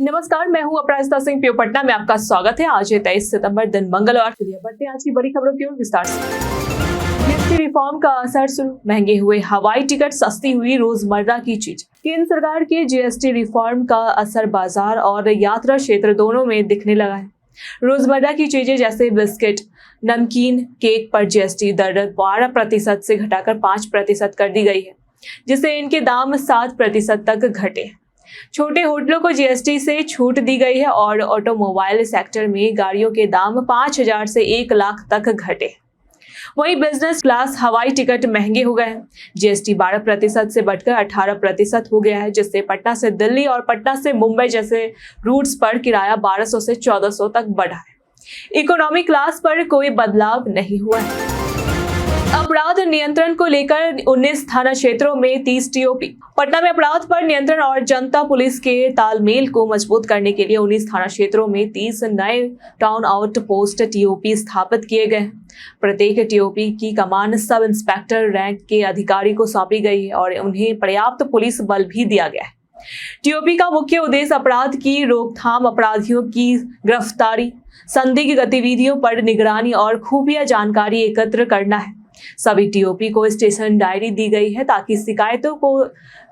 नमस्कार, मैं हूं अपराजिता सिंह। प्यो पटना में आपका स्वागत है। आज है 23 सितंबर, दिन मंगलवार। चलिए बढ़ते हैं आज की बड़ी खबरों की ओर विस्तार से। जीएसटी रिफॉर्म का असर शुरू, महंगे हुए हवाई टिकट, सस्ती हुई रोजमर्रा की चीज। केंद्र सरकार के जीएसटी रिफॉर्म का असर बाजार और यात्रा क्षेत्र दोनों में दिखने लगा है। रोजमर्रा की चीजें जैसे बिस्किट, नमकीन, केक पर जीएसटी दर 12% से घटाकर 5% कर दी गई है, जिससे इनके दाम 7% तक घटे। छोटे होटलों को जीएसटी से छूट दी गई है और ऑटोमोबाइल सेक्टर में गाड़ियों के दाम 5,000 से 1 लाख तक घटे। वहीं बिजनेस क्लास हवाई टिकट महंगे हो गए हैं। जीएसटी 12% से बढ़कर 18% हो गया है, जिससे पटना से दिल्ली और पटना से मुंबई जैसे रूट्स पर किराया 1200 से 1400 तक बढ़ा है। इकोनॉमी क्लास पर कोई बदलाव नहीं हुआ है। अपराध नियंत्रण को लेकर 19 थाना क्षेत्रों में 30 टीओपी। पटना में अपराध पर नियंत्रण और जनता पुलिस के तालमेल को मजबूत करने के लिए 19 थाना क्षेत्रों में 30 नए टाउन आउट पोस्ट टीओपी स्थापित किए गए हैं। प्रत्येक टीओपी की कमान सब इंस्पेक्टर रैंक के अधिकारी को सौंपी गई है और उन्हें पर्याप्त पुलिस बल भी दिया गया है। टीओपी का मुख्य उद्देश्य अपराध की रोकथाम, अपराधियों की गिरफ्तारी, संदिग्ध गतिविधियों पर निगरानी और खुफिया जानकारी एकत्र करना है। सभी टीओपी को स्टेशन डायरी दी गई है ताकि शिकायतों को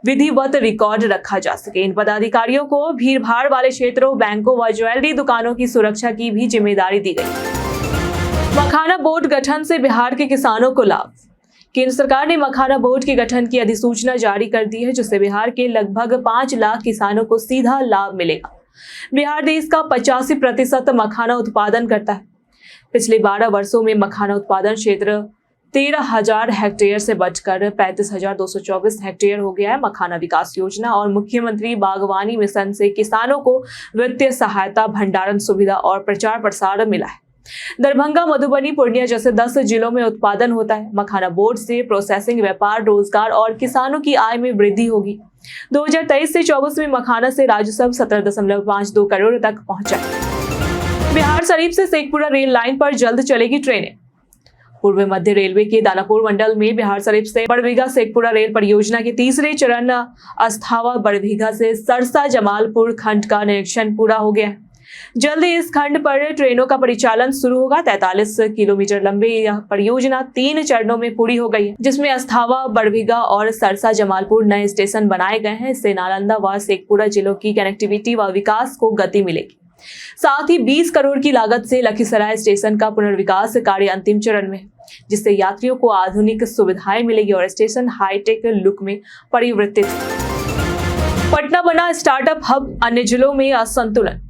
विधिवत रिकॉर्ड रखा जा सके। इन पदाधिकारियों को भीड़भाड़ वाले क्षेत्रों, बैंकों व ज्वेलरी दुकानों की सुरक्षा की भी जिम्मेदारी दी गई। मखाना बोर्ड गठन से बिहार के किसानों को लाभ। केंद्र सरकार ने मखाना बोर्ड के गठन की अधिसूचना जारी कर दी है, जिससे बिहार के लगभग 5 लाख किसानों को सीधा लाभ मिलेगा। बिहार देश का 85% मखाना उत्पादन करता है। पिछले 12 वर्षों में मखाना उत्पादन क्षेत्र 13,000 हेक्टेयर से बढ़कर 35,224 हेक्टेयर हो गया है। मखाना विकास योजना और मुख्यमंत्री बागवानी मिशन से किसानों को वित्तीय सहायता, भंडारण सुविधा और प्रचार प्रसार मिला है। दरभंगा, मधुबनी, पूर्णिया जैसे 10 जिलों में उत्पादन होता है। मखाना बोर्ड से प्रोसेसिंग, व्यापार, रोजगार और किसानों की आय में वृद्धि होगी। 2023 से 24 में मखाना से राजस्व 17.52 करोड़ तक पहुंचा। बिहार शरीफ से शेखपुरा रेल लाइन पर जल्द चलेगी ट्रेनें। पूर्व मध्य रेलवे के दानापुर मंडल में बिहार शरीफ से बड़बीघा शेखपुरा रेल परियोजना के तीसरे चरण अस्थावा बड़बीघा से सरसा जमालपुर खंड का निरीक्षण पूरा हो गया है। जल्द ही इस खंड पर ट्रेनों का परिचालन शुरू होगा। 43 किलोमीटर लंबी यह परियोजना 3 चरणों में पूरी हो गई है, जिसमें अस्थावा, बड़बीघा और सरसा जमालपुर नए स्टेशन बनाए गए हैं। इससे नालंदा व शेखपुरा जिलों की कनेक्टिविटी व विकास को गति मिलेगी। साथ ही 20 करोड़ की लागत से लखीसराय स्टेशन का पुनर्विकास कार्य अंतिम चरण में है, जिससे यात्रियों को आधुनिक सुविधाएं मिलेगी और स्टेशन हाईटेक लुक में परिवर्तित। पटना बना स्टार्टअप हब, अन्य जिलों में असंतुलन।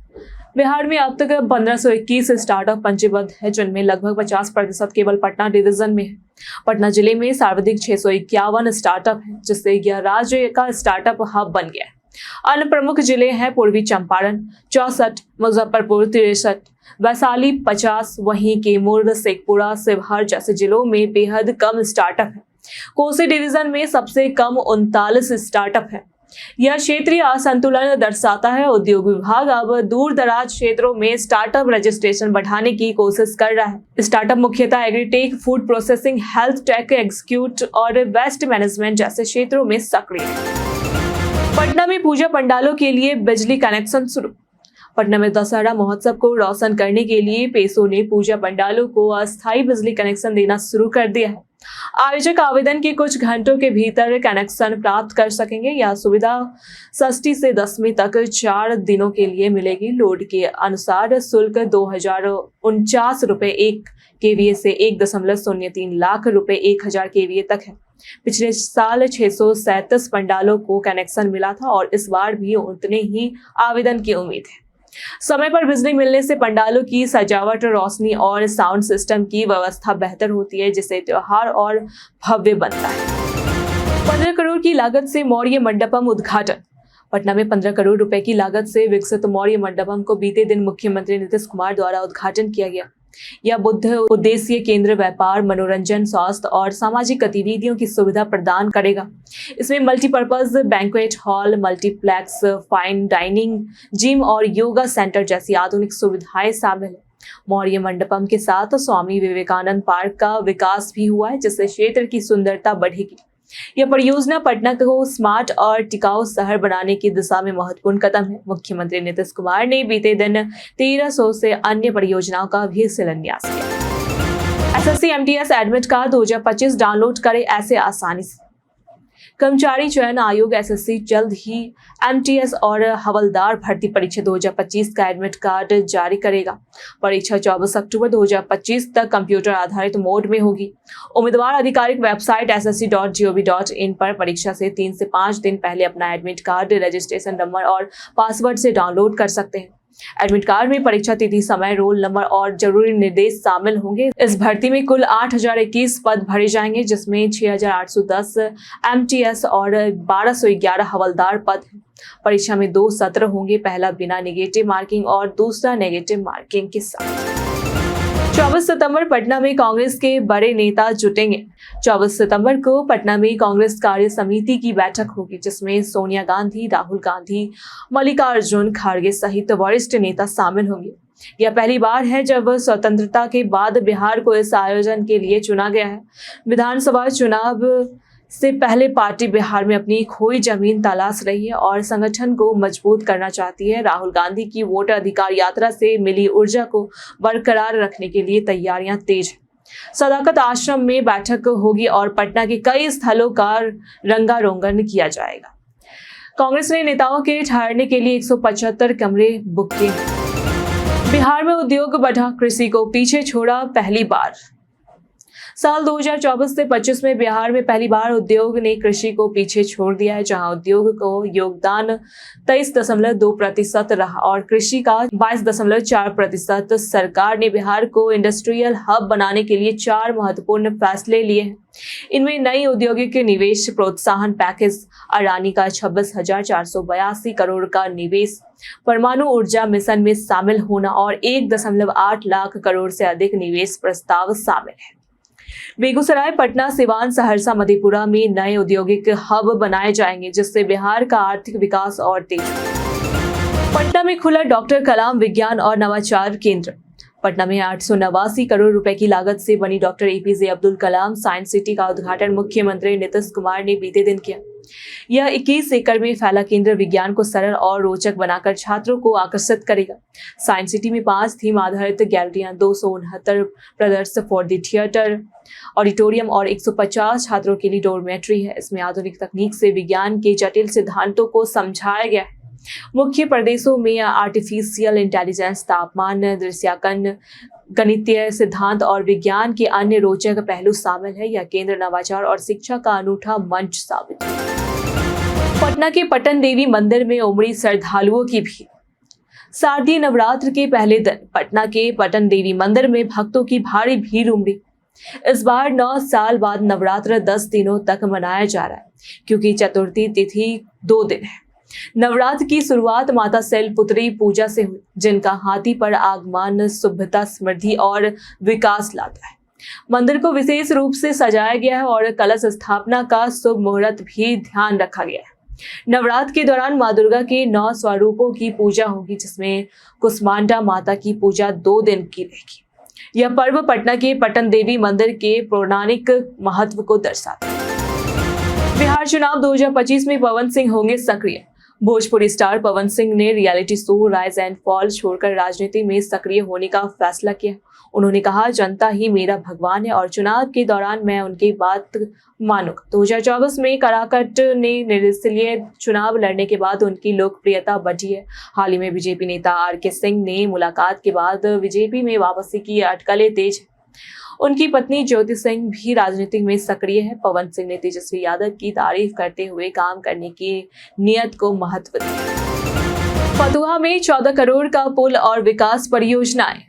बिहार में अब तक 1521 स्टार्टअप पंजीबद्ध है, जिनमें लगभग 50% केवल पटना डिवीजन में है। पटना जिले में सर्वाधिक 651 स्टार्टअप है, जिससे यह राज्य का स्टार्टअप हब बन गया है। अन्य प्रमुख जिले हैं पूर्वी चंपारण 64, मुजफ्फरपुर 63, वैशाली 50, वहीं कैमूर, शेखपुरा, शिवहर जैसे जिलों में बेहद कम स्टार्टअप है। कोसी डिवीजन में सबसे कम 39 स्टार्टअप है। यह क्षेत्रीय असंतुलन दर्शाता है। उद्योग विभाग अब दूर दराज क्षेत्रों में स्टार्टअप रजिस्ट्रेशन बढ़ाने की कोशिश कर रहा है। स्टार्टअप मुख्यतः agritech, food processing, health take, execute और वेस्ट मैनेजमेंट जैसे क्षेत्रों में सक्रिय है। पटना में पूजा पंडालों के लिए बिजली कनेक्शन शुरू। पटना में दशहरा महोत्सव को रोशन करने के लिए पेशों ने पूजा पंडालों को अस्थायी बिजली कनेक्शन देना शुरू कर दिया है। आयोजक आवेदन के कुछ घंटों के भीतर कनेक्शन प्राप्त कर सकेंगे। यह सुविधा षष्ठी से दशमी तक 4 दिनों के लिए मिलेगी। लोड के अनुसार शुल्क 2,049 रुपए 1 केवीए से 1.03 लाख रुपए 1,000 केवीए तक है। पिछले साल 637 पंडालों को कनेक्शन मिला था और इस बार भी उतने ही आवेदन की उम्मीद है। समय पर बिजली मिलने से पंडालों की सजावट, रोशनी और साउंड सिस्टम की व्यवस्था बेहतर होती है, जिससे त्योहार और भव्य बनता है। 15 करोड़ की लागत से मौर्य मंडपम उद्घाटन। पटना में 15 करोड़ रुपए की लागत से विकसित मौर्य मंडपम को बीते दिन मुख्यमंत्री नीतीश कुमार द्वारा उद्घाटन किया गया। यह बुद्ध उद्देश्य केंद्र व्यापार, मनोरंजन, स्वास्थ्य और सामाजिक गतिविधियों की सुविधा प्रदान करेगा। इसमें multipurpose banquet hall, multiplex, fine dining, gym और योगा सेंटर जैसी आधुनिक सुविधाएं शामिल है। मौर्य मंडपम के साथ स्वामी विवेकानंद पार्क का विकास भी हुआ है, जिससे क्षेत्र की सुंदरता बढ़ेगी। यह परियोजना पटना को स्मार्ट और टिकाऊ शहर बनाने की दिशा में महत्वपूर्ण कदम है। मुख्यमंत्री नीतीश कुमार ने बीते दिन 1300 से अन्य परियोजनाओं का भी शिलान्यास किया। SSC MTS admit card 2025 download करें ऐसे आसानी से। कर्मचारी चयन आयोग एसएससी जल्द ही एमटीएस और हवलदार भर्ती परीक्षा 2025 का एडमिट कार्ड जारी करेगा। परीक्षा 24 अक्टूबर 2025 तक कंप्यूटर आधारित मोड में होगी। उम्मीदवार आधिकारिक वेबसाइट ssc.gov.in पर परीक्षा से 3 से 5 दिन पहले अपना एडमिट कार्ड, रजिस्ट्रेशन नंबर और पासवर्ड से डाउनलोड कर सकते हैं। एडमिट कार्ड में परीक्षा तिथि, समय, रोल नंबर और जरूरी निर्देश शामिल होंगे। इस भर्ती में कुल 8021 पद भरे जाएंगे, जिसमें 6810 एमटीएस और 1211 हवलदार पद हैं। परीक्षा में 2 सत्र होंगे, पहला बिना नेगेटिव मार्किंग और दूसरा नेगेटिव मार्किंग के साथ। 24 सितंबर पटना में कांग्रेस के बड़े नेता जुटेंगे। 24 सितंबर को पटना में कांग्रेस कार्य समिति की बैठक होगी, जिसमें सोनिया गांधी, राहुल गांधी, मल्लिकार्जुन खड़गे सहित वरिष्ठ नेता शामिल होंगे। यह पहली बार है जब स्वतंत्रता के बाद बिहार को इस आयोजन के लिए चुना गया है। विधानसभा चुनाव से पहले पार्टी बिहार में अपनी खोई जमीन तलाश रही है और संगठन को मजबूत करना चाहती है। राहुल गांधी की वोटर अधिकार यात्रा से मिली ऊर्जा को बरकरार रखने के लिए तैयारियां तेज हैं। सदाकत आश्रम में बैठक होगी और पटना के कई स्थलों का रंगारोगन किया जाएगा। कांग्रेस ने नेताओं के ठहरने के लिए 175 कमरे बुक किए। बिहार में उद्योग बढ़ा, कृषि को पीछे छोड़ा पहली बार। साल 2024 से 25 में बिहार में पहली बार उद्योग ने कृषि को पीछे छोड़ दिया है, जहां उद्योग को योगदान 23.2% रहा और कृषि का 22.4%। सरकार ने बिहार को इंडस्ट्रियल हब बनाने के लिए 4 महत्वपूर्ण फैसले लिए हैं। इनमें नई औद्योगिक निवेश प्रोत्साहन पैकेज, अडानी का 26,482 करोड़ का निवेश, परमाणु ऊर्जा मिशन में शामिल होना और 1.8 लाख करोड़ से अधिक निवेश प्रस्ताव शामिल है। बेगूसराय, पटना, सिवान, सहरसा, मधेपुरा में नए औद्योगिक हब बनाए जाएंगे, जिससे बिहार का आर्थिक विकास और तेज होगा। पटना में खुला डॉक्टर कलाम विज्ञान और नवाचार केंद्र। पटना में 889 करोड़ रुपए की लागत से बनी doctor APJ Abdul Kalam science city का उद्घाटन मुख्यमंत्री नीतीश कुमार ने बीते दिन किया। यह 21 एकड़ में फैला केंद्र विज्ञान को सरल और रोचक बनाकर छात्रों को आकर्षित करेगा। साइंस सिटी में 5 थीम आधारित गैलरियां, 269 प्रदर्शन फॉर द थिएटर, ऑडिटोरियम और 150 छात्रों के लिए डोरमेट्री है। इसमें आधुनिक तकनीक से विज्ञान के जटिल सिद्धांतों को समझाया गया है। मुख्य प्रदेशों में आर्टिफिशियल इंटेलिजेंस, तापमान दृश्यांकन, गणितीय सिद्धांत और विज्ञान के अन्य रोचक पहलू शामिल है। यह केंद्र नवाचार और शिक्षा का अनूठा मंच साबित है। पटना के पटन देवी मंदिर में उमड़ी श्रद्धालुओं की भीड़। शारदीय नवरात्र के पहले दिन पटना के पटन देवी मंदिर में भक्तों की भारी भीड़ उमड़ी। इस बार 9 साल बाद नवरात्र 10 दिनों तक मनाया जा रहा है, क्योंकि चतुर्थी तिथि 2 दिन है। नवरात्र की शुरुआत माता शैलपुत्री पूजा से हुई, जिनका हाथी पर आगमन शुभता, समृद्धि और विकास लाता है। मंदिर को विशेष रूप से सजाया गया है और कलश स्थापना का शुभ मुहूर्त भी ध्यान रखा गया है। नवरात्र के दौरान मां दुर्गा के 9 स्वरूपों की पूजा होगी, जिसमें कुष्मांडा माता की पूजा 2 दिन की रहेगी। यह पर्व पटना के पटन देवी मंदिर के पौराणिक महत्व को दर्शाता है। बिहार चुनाव 2025 में पवन सिंह होंगे सक्रिय। भोजपुरी स्टार पवन सिंह ने reality show rise and fall छोड़कर राजनीति में सक्रिय होने का फैसला किया। उन्होंने कहा, जनता ही मेरा भगवान है और चुनाव के दौरान मैं उनकी बात मानूंगा। 2024 में कराकट ने निर्दलीय चुनाव लड़ने के बाद उनकी लोकप्रियता बढ़ी है। हाल ही में बीजेपी नेता आरके सिंह ने मुलाकात के बाद बीजेपी में वापसी की अटकलें तेज है। उनकी पत्नी ज्योति सिंह भी राजनीति में सक्रिय है। पवन सिंह ने तेजस्वी यादव की तारीफ करते हुए काम करने की नियत को महत्व दिया। फतुहा में 14 करोड़ का पुल और विकास परियोजनाएं।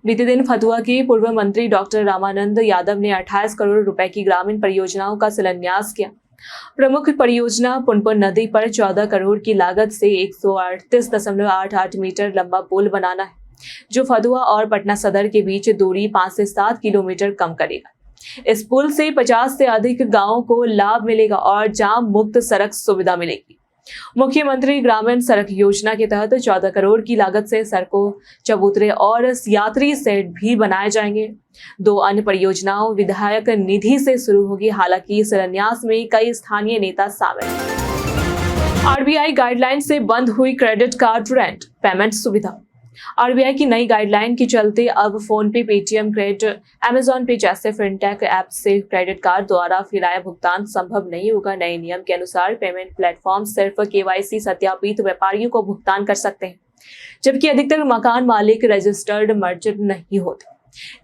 बीते दिन फतुहा के पूर्व मंत्री डॉक्टर रामानंद यादव ने 28 करोड़ रुपए की ग्रामीण परियोजनाओं का शिलान्यास किया। प्रमुख परियोजना पुनपुन नदी पर 14 करोड़ की लागत से 138.88 मीटर लंबा पुल बनाना है, जो फतुहा और पटना सदर के बीच दूरी 5 से 7 किलोमीटर कम करेगा। इस पुल से 50 से अधिक गांवों को लाभ मिलेगा और जाम मुक्त सड़क सुविधा मिलेगी। मुख्यमंत्री ग्रामीण सड़क योजना के तहत 14 करोड़ की लागत से सड़कों, चबूतरे और यात्री शेड भी बनाए जाएंगे। 2 अन्य परियोजनाओं विधायक निधि से शुरू होगी। हालांकि शिलान्यास में कई स्थानीय नेता शामिल हैं। आरबीआई गाइडलाइन से बंद हुई क्रेडिट कार्ड रेंट पेमेंट सुविधा। आरबीआई की नई गाइडलाइन के चलते अब फोन पे, पेटीएम, क्रेडिट, अमेजॉन पे जैसे फिनटेक ऐप से क्रेडिट कार्ड द्वारा किराया भुगतान संभव नहीं होगा। नए नियम के अनुसार पेमेंट प्लेटफॉर्म सिर्फ केवाईसी सत्यापित व्यापारियों को भुगतान कर सकते हैं, जबकि अधिकतर मकान मालिक रजिस्टर्ड मर्चेंट नहीं होते।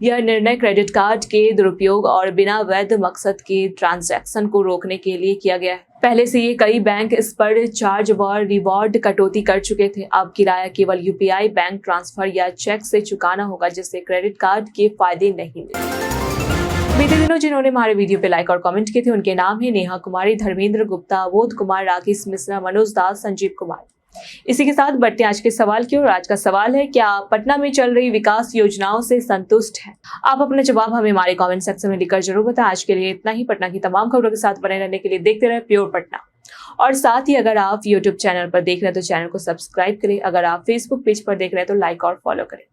यह निर्णय क्रेडिट कार्ड के दुरुपयोग और बिना वैध मकसद के ट्रांजैक्शन को रोकने के लिए किया गया है। पहले से ये कई बैंक इस पर चार्ज व रिवॉर्ड कटौती कर चुके थे। अब किराया केवल यूपीआई, बैंक ट्रांसफर या चेक से चुकाना होगा, जिससे क्रेडिट कार्ड के फायदे नहीं मिले। बीते दिनों जिन्होंने हमारे वीडियो पे लाइक और कमेंट किए थे उनके नाम है नेहा कुमारी, धर्मेंद्र गुप्ता, अवोध कुमार, राकेश मिश्रा, मनोज दास, संजीव कुमार। इसी के साथ बढ़ते आज के सवाल की ओर। आज का सवाल है, क्या आप पटना में चल रही विकास योजनाओं से संतुष्ट हैं? आप अपना जवाब हमें हमारे कमेंट सेक्शन में लिखकर जरूर बताएं। आज के लिए इतना ही। पटना की तमाम खबरों के साथ बने रहने के लिए देखते रहे प्योर पटना। और साथ ही अगर आप यूट्यूब चैनल पर देख रहे हैं तो चैनल को सब्सक्राइब करें। अगर आप फेसबुक पेज पर देख रहे हैं तो लाइक और फॉलो करें।